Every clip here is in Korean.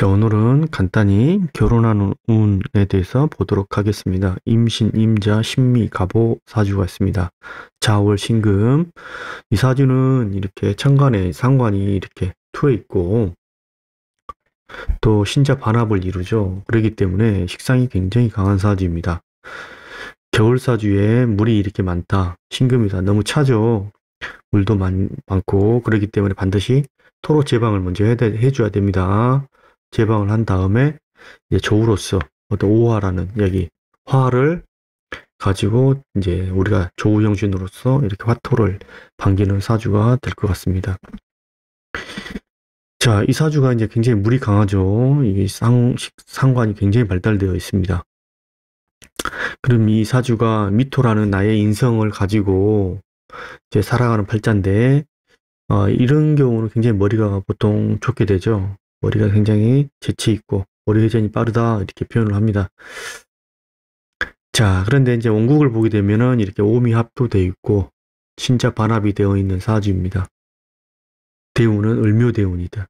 자, 오늘은 간단히 결혼하는 운에 대해서 보도록 하겠습니다. 임신, 임자, 신미, 갑오 사주가 있습니다. 자월, 신금. 이 사주는 이렇게 천간에 상관이 이렇게 투에 있고 또 신자 반합을 이루죠. 그렇기 때문에 식상이 굉장히 강한 사주입니다. 겨울 사주에 물이 이렇게 많다. 신금이다. 너무 차죠. 물도 많고 그렇기 때문에 반드시 토로 제방을 먼저 해줘야 됩니다. 제방을 한 다음에 이제 조우로서 어떤 오화라는 여기 화를 가지고 이제 우리가 조우영신으로서 이렇게 화토를 반기는 사주가 될 것 같습니다. 자, 이 사주가 이제 굉장히 물이 강하죠. 이게 상관이 굉장히 발달되어 있습니다. 그럼 이 사주가 미토라는 나의 인성을 가지고 이제 살아가는 팔자인데 이런 경우는 굉장히 머리가 보통 좋게 되죠. 머리가 굉장히 재치 있고 머리 회전이 빠르다 이렇게 표현을 합니다. 자, 그런데 이제 원국을 보게 되면은 이렇게 오미합도 되어 있고 신자 반합이 되어 있는 사주입니다. 대운은 을묘대운이다.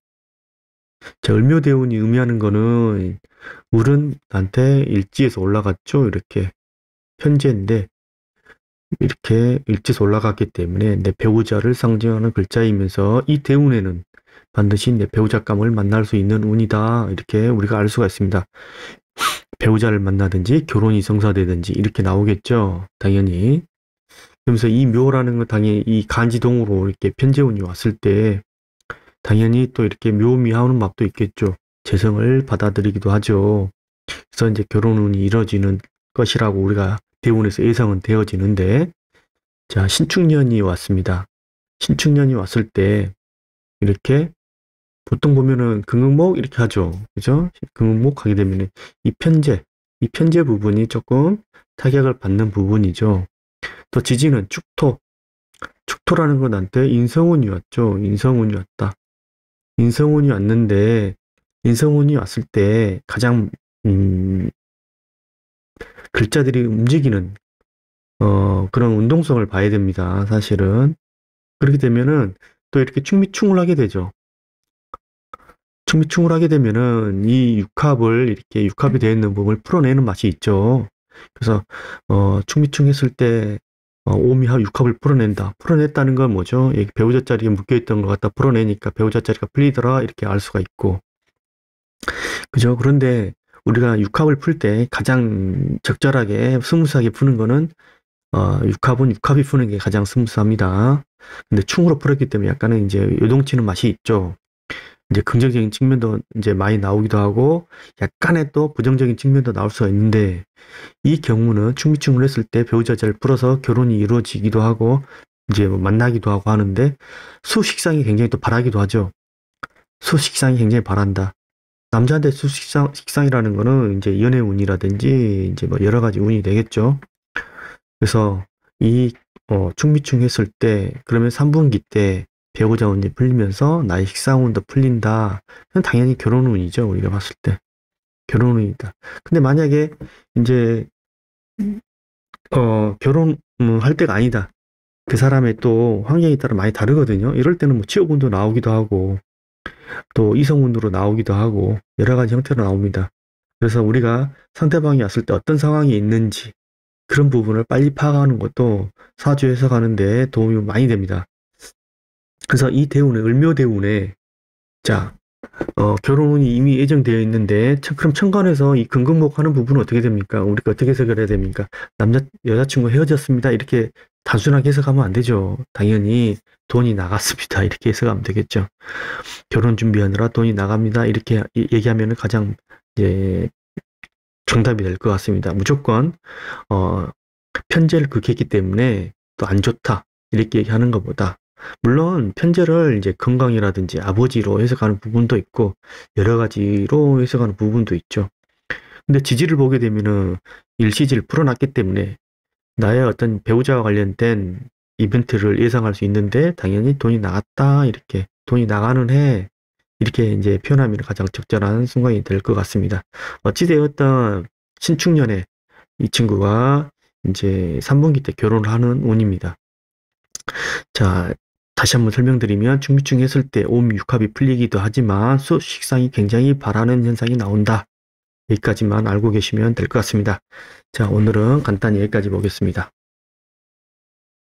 자, 을묘대운이 의미하는 거는 을은 나한테 일지에서 올라갔죠. 이렇게 현재인데 이렇게 일지에서 올라갔기 때문에 내 배우자를 상징하는 글자이면서 이 대운에는 반드시 내 배우자감을 만날 수 있는 운이다. 이렇게 우리가 알 수가 있습니다. 배우자를 만나든지 결혼이 성사되든지 이렇게 나오겠죠. 당연히. 그러면서 이 묘라는 건 당연히 이 간지동으로 이렇게 편재운이 왔을 때 당연히 또 이렇게 묘미하는 맛도 있겠죠. 재성을 받아들이기도 하죠. 그래서 이제 결혼운이 이뤄지는 것이라고 우리가 대운에서 예상은 되어지는데 자, 신축년이 왔습니다. 신축년이 왔을 때 이렇게 보통 보면은 금목목 이렇게 하죠. 그죠? 금목목 하게 되면 이 편재 부분이 조금 타격을 받는 부분이죠. 또 지지는 축토. 축토라는 건 한테 인성운이 왔죠. 인성운이 왔다. 인성운이 왔는데 인성운이 왔을 때 가장 글자들이 움직이는 그런 운동성을 봐야 됩니다. 사실은. 그렇게 되면은 또 이렇게 충미충을 하게 되죠. 충미충을 하게 되면은 이 육합을 이렇게 육합이 되어 있는 부분을 풀어내는 맛이 있죠. 그래서 충미충 했을 때 오미합 육합을 풀어낸다. 풀어냈다는 건 뭐죠? 배우자 자리에 묶여있던 것 갖다 풀어내니까 배우자 자리가 풀리더라 이렇게 알 수가 있고 그죠? 그런데 우리가 육합을 풀 때 가장 적절하게 스무스하게 푸는 거는 육합은 육합이 푸는 게 가장 스무스합니다. 근데 충으로 풀었기 때문에 약간은 이제 요동치는 맛이 있죠. 이제 긍정적인 측면도 이제 많이 나오기도 하고 약간의 또 부정적인 측면도 나올 수가 있는데 이 경우는 충미충을 했을 때 배우자 잘 풀어서 결혼이 이루어지기도 하고 이제 뭐 만나기도 하고 하는데 수식상이 굉장히 또 바라기도 하죠. 수식상이 굉장히 바란다. 남자한테 수식상이라는 거는 이제 연애운이라든지 이제 뭐 여러 가지 운이 되겠죠. 그래서 이 충미충 했을 때 그러면 3분기 때 배우자 운이 풀리면서 나의 식상운도 풀린다. 그건 당연히 결혼운이죠. 우리가 봤을 때. 결혼운이다. 근데 만약에 이제 결혼할 때가 아니다. 그 사람의 또 환경에 따라 많이 다르거든요. 이럴 때는 뭐 취업운도 나오기도 하고 또 이성운으로 나오기도 하고 여러 가지 형태로 나옵니다. 그래서 우리가 상대방이 왔을 때 어떤 상황이 있는지 그런 부분을 빨리 파악하는 것도 사주 해석하는데 도움이 많이 됩니다. 그래서 이 대운에 을묘대운에 자 결혼운이 이미 예정되어 있는데 그럼 천간에서 이 금금목 하는 부분은 어떻게 됩니까? 우리가 어떻게 해석을 해야 됩니까? 여자친구 헤어졌습니다. 이렇게 단순하게 해석하면 안 되죠. 당연히 돈이 나갔습니다. 이렇게 해석하면 되겠죠. 결혼 준비하느라 돈이 나갑니다. 이렇게 얘기하면 가장 이제 정답이 될 것 같습니다. 무조건 편제를 극했기 때문에 또 안 좋다 이렇게 얘기하는 것보다 물론 편제를 이제 건강이라든지 아버지로 해석하는 부분도 있고 여러 가지로 해석하는 부분도 있죠. 근데 지지를 보게 되면은 일시지를 풀어놨기 때문에 나의 어떤 배우자와 관련된 이벤트를 예상할 수 있는데 당연히 돈이 나갔다 이렇게 돈이 나가는 해 이렇게 이제 표현하면 가장 적절한 순간이 될 것 같습니다. 어찌되었던 신축년에 이 친구가 이제 3분기 때 결혼을 하는 운입니다. 자, 다시 한번 설명드리면 중비층 했을 때 옴육합이 풀리기도 하지만 식상이 굉장히 바라는 현상이 나온다. 여기까지만 알고 계시면 될 것 같습니다. 자, 오늘은 간단히 여기까지 보겠습니다.